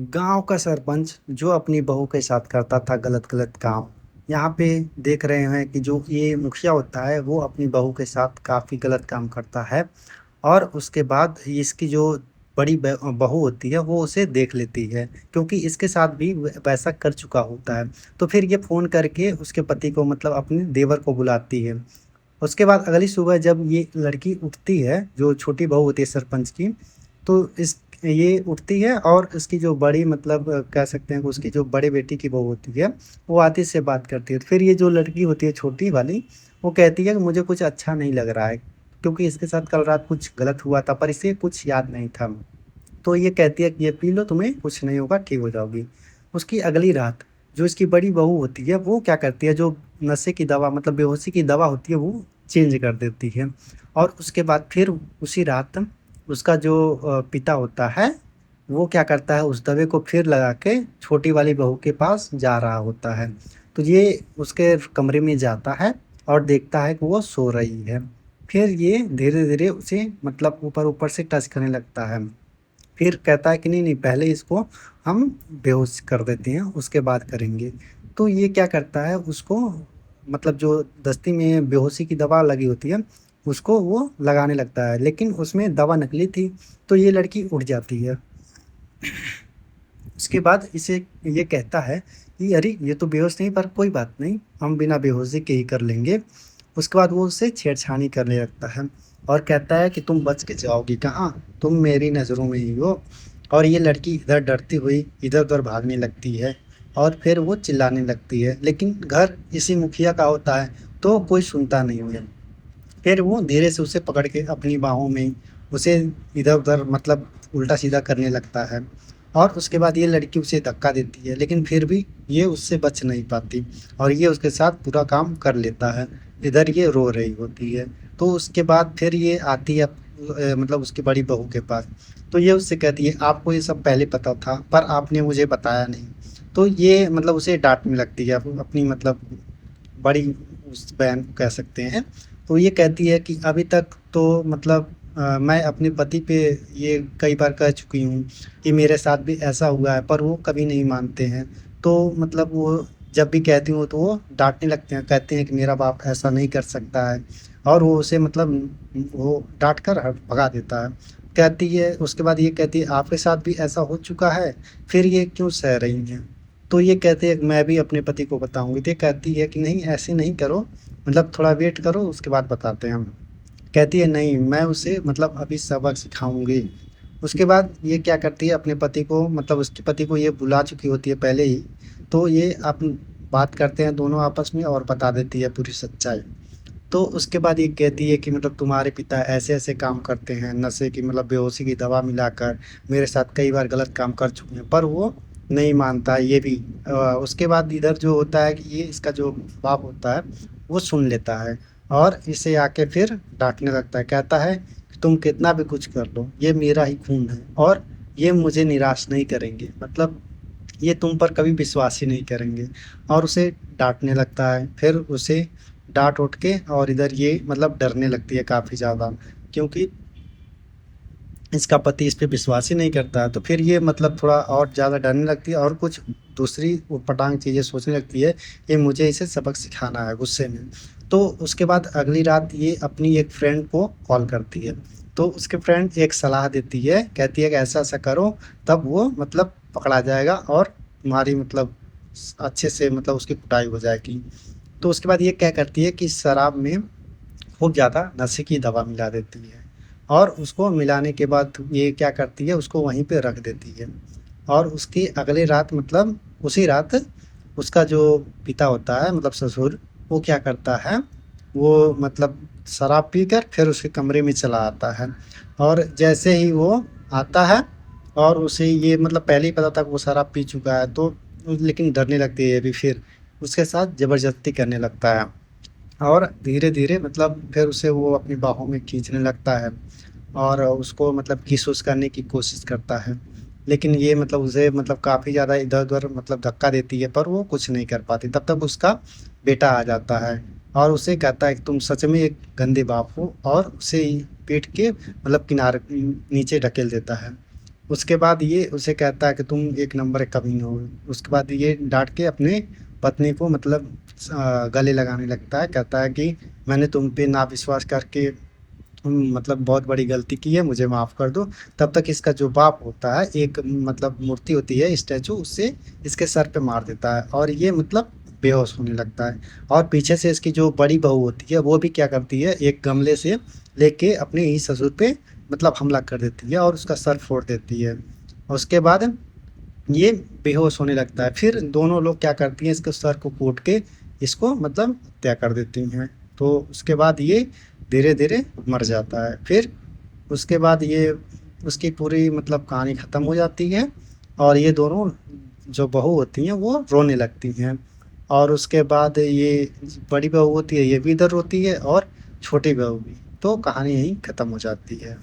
गांव का सरपंच जो अपनी बहू के साथ करता था गलत गलत काम। यहाँ पे देख रहे हैं कि जो ये मुखिया होता है वो अपनी बहू के साथ काफी गलत काम करता है। और उसके बाद इसकी जो बड़ी बहू होती है वो उसे देख लेती है, क्योंकि इसके साथ भी वैसा कर चुका होता है। तो फिर ये फोन करके उसके पति को मतलब अपने देवर को बुलाती है। उसके बाद अगली सुबह जब ये लड़की उठती है, जो छोटी बहू होती है सरपंच की, तो इस ये उठती है और इसकी जो बड़ी मतलब कह सकते हैं कि उसकी जो बड़े बेटी की बहू होती है वो आती से बात करती है। तो फिर ये जो लड़की होती है छोटी वाली, वो कहती है कि मुझे कुछ अच्छा नहीं लग रहा है, क्योंकि इसके साथ कल रात कुछ गलत हुआ था पर इसे कुछ याद नहीं था। तो ये कहती है कि ये पी लो, तुम्हें कुछ नहीं होगा, ठीक हो जाओगी। उसकी अगली रात जो इसकी बड़ी बहू होती है वो क्या करती है, जो नशे की दवा मतलब बेहोशी की दवा होती है वो चेंज कर देती है। और उसके बाद फिर उसी रात उसका जो पिता होता है वो क्या करता है, उस दवे को फिर लगा के छोटी वाली बहू के पास जा रहा होता है। तो ये उसके कमरे में जाता है और देखता है कि वो सो रही है। फिर ये धीरे धीरे उसे मतलब ऊपर ऊपर से टच करने लगता है। फिर कहता है कि नहीं नहीं, पहले इसको हम बेहोश कर देते हैं उसके बाद करेंगे। तो ये क्या करता है, उसको मतलब जो दस्ती में बेहोशी की दवा लगी होती है उसको वो लगाने लगता है, लेकिन उसमें दवा नकली थी। तो ये लड़की उड़ जाती है। उसके बाद इसे ये कहता है कि अरे ये तो बेहोश नहीं, पर कोई बात नहीं, हम बिना बेहोशी के ही कर लेंगे। उसके बाद वो उससे छेड़छानी करने लगता है और कहता है कि तुम बच के जाओगी कहाँ, तुम मेरी नज़रों में ही हो। और ये लड़की इधर डरती हुई इधर उधर भागने लगती है और फिर वो चिल्लाने लगती है, लेकिन घर इसी मुखिया का होता है तो कोई सुनता नहीं है। फिर वो धीरे से उसे पकड़ के अपनी बाहों में उसे इधर उधर मतलब उल्टा सीधा करने लगता है। और उसके बाद ये लड़की उसे धक्का देती है, लेकिन फिर भी ये उससे बच नहीं पाती और ये उसके साथ पूरा काम कर लेता है। इधर ये रो रही होती है। तो उसके बाद फिर ये आती है मतलब उसकी बड़ी बहू के पास। तो ये उससे कहती है आपको ये सब पहले पता था पर आपने मुझे बताया नहीं। तो ये मतलब उसे डांटने लगती है अपनी मतलब बड़ी उस बहन को कह सकते हैं। तो ये कहती है कि अभी तक तो मतलब मैं अपने पति पे ये कई बार कह चुकी हूँ कि मेरे साथ भी ऐसा हुआ है, पर वो कभी नहीं मानते हैं। तो मतलब वो जब भी कहती हूँ तो वो डांटने लगते हैं, कहते हैं कि मेरा बाप ऐसा नहीं कर सकता है। और वो उसे मतलब वो डांट कर भगा देता है। कहती है उसके बाद ये कहती है आपके साथ भी ऐसा हो चुका है, फिर ये क्यों सह रही हैं। तो ये कहते हैं मैं भी अपने पति को बताऊंगी। तो ये कहती है कि नहीं ऐसे नहीं करो, मतलब थोड़ा वेट करो उसके बाद बताते हैं हम। कहती है नहीं, मैं उसे मतलब अभी सबक सिखाऊंगी। उसके बाद ये क्या करती है, अपने पति को मतलब उसके पति को ये बुला चुकी होती है पहले ही। तो ये अपन बात करते हैं दोनों आपस में और बता देती है पूरी सच्चाई। तो उसके बाद ये कहती है कि मतलब तुम्हारे पिता ऐसे ऐसे काम करते हैं, नशे की मतलब बेहोशी की दवा मिलाकर मेरे साथ कई बार गलत काम कर चुके हैं, पर वो नहीं मानता ये भी। उसके बाद इधर जो होता है कि ये इसका जो बाप होता है वो सुन लेता है और इसे आके फिर डांटने लगता है। कहता है कि तुम कितना भी कुछ कर लो, ये मेरा ही खून है और ये मुझे निराश नहीं करेंगे, मतलब ये तुम पर कभी विश्वास ही नहीं करेंगे। और उसे डांटने लगता है। फिर उसे डांट उठ के और इधर ये मतलब डरने लगती है काफ़ी ज़्यादा, क्योंकि इसका पति इस पे विश्वास ही नहीं करता है। तो फिर ये मतलब थोड़ा और ज़्यादा डरने लगती है और कुछ दूसरी ऊटपटांग चीज़ें सोचने लगती है कि मुझे इसे सबक सिखाना है गुस्से में। तो उसके बाद अगली रात ये अपनी एक फ्रेंड को कॉल करती है। तो उसके फ्रेंड एक सलाह देती है, कहती है कि ऐसा ऐसा करो, तब वो मतलब पकड़ा जाएगा और तुम्हारी मतलब अच्छे से मतलब उसकी कुटाई हो जाएगी। तो उसके बाद ये क्या करती है कि शराब में खूब ज़्यादा नशे की दवा मिला देती है और उसको मिलाने के बाद ये क्या करती है, उसको वहीं पे रख देती है। और उसकी अगली रात मतलब उसी रात उसका जो पिता होता है मतलब ससुर, वो क्या करता है, वो मतलब शराब पीकर फिर उसके कमरे में चला आता है। और जैसे ही वो आता है और उसे ये मतलब पहले ही पता था कि वो शराब पी चुका है, तो लेकिन डरने लगती है ये भी, फिर उसके साथ ज़बरदस्ती करने लगता है। और धीरे धीरे मतलब फिर उसे वो अपनी बाहों में खींचने लगता है और उसको मतलब किस उस करने की कोशिश करता है। लेकिन ये मतलब उसे मतलब काफ़ी ज़्यादा इधर उधर मतलब धक्का देती है, पर वो कुछ नहीं कर पाती। तब तक उसका बेटा आ जाता है और उसे कहता है कि तुम सच में एक गंदे बाप हो, और उसे पीट के मतलब किनारे नीचे ढकेल देता है। उसके बाद ये उसे कहता है कि तुम एक नंबर का कमीना हो। उसके बाद ये डांट के अपने पत्नी को मतलब गले लगाने लगता है, कहता है कि मैंने तुम पे ना विश्वास करके मतलब बहुत बड़ी गलती की है, मुझे माफ़ कर दो। तब तक इसका जो बाप होता है, एक मतलब मूर्ति होती है स्टैचू, उससे इसके सर पे मार देता है और ये मतलब बेहोश होने लगता है। और पीछे से इसकी जो बड़ी बहू होती है वो भी क्या करती है, एक गमले से लेके अपने ही ससुर पे मतलब हमला कर देती है और उसका सर फोड़ देती है। और उसके बाद ये बेहोश होने लगता है। फिर दोनों लोग क्या करती हैं, इसके सर को कूट के इसको मतलब हत्या कर देती हैं। तो उसके बाद ये धीरे धीरे मर जाता है। फिर उसके बाद ये उसकी पूरी मतलब कहानी ख़त्म हो जाती है और ये दोनों जो बहू होती हैं वो रोने लगती हैं। और उसके बाद ये बड़ी बहू होती है, ये भी इधर रोती है और छोटी बहू भी। तो कहानी यहीं ख़त्म हो जाती है।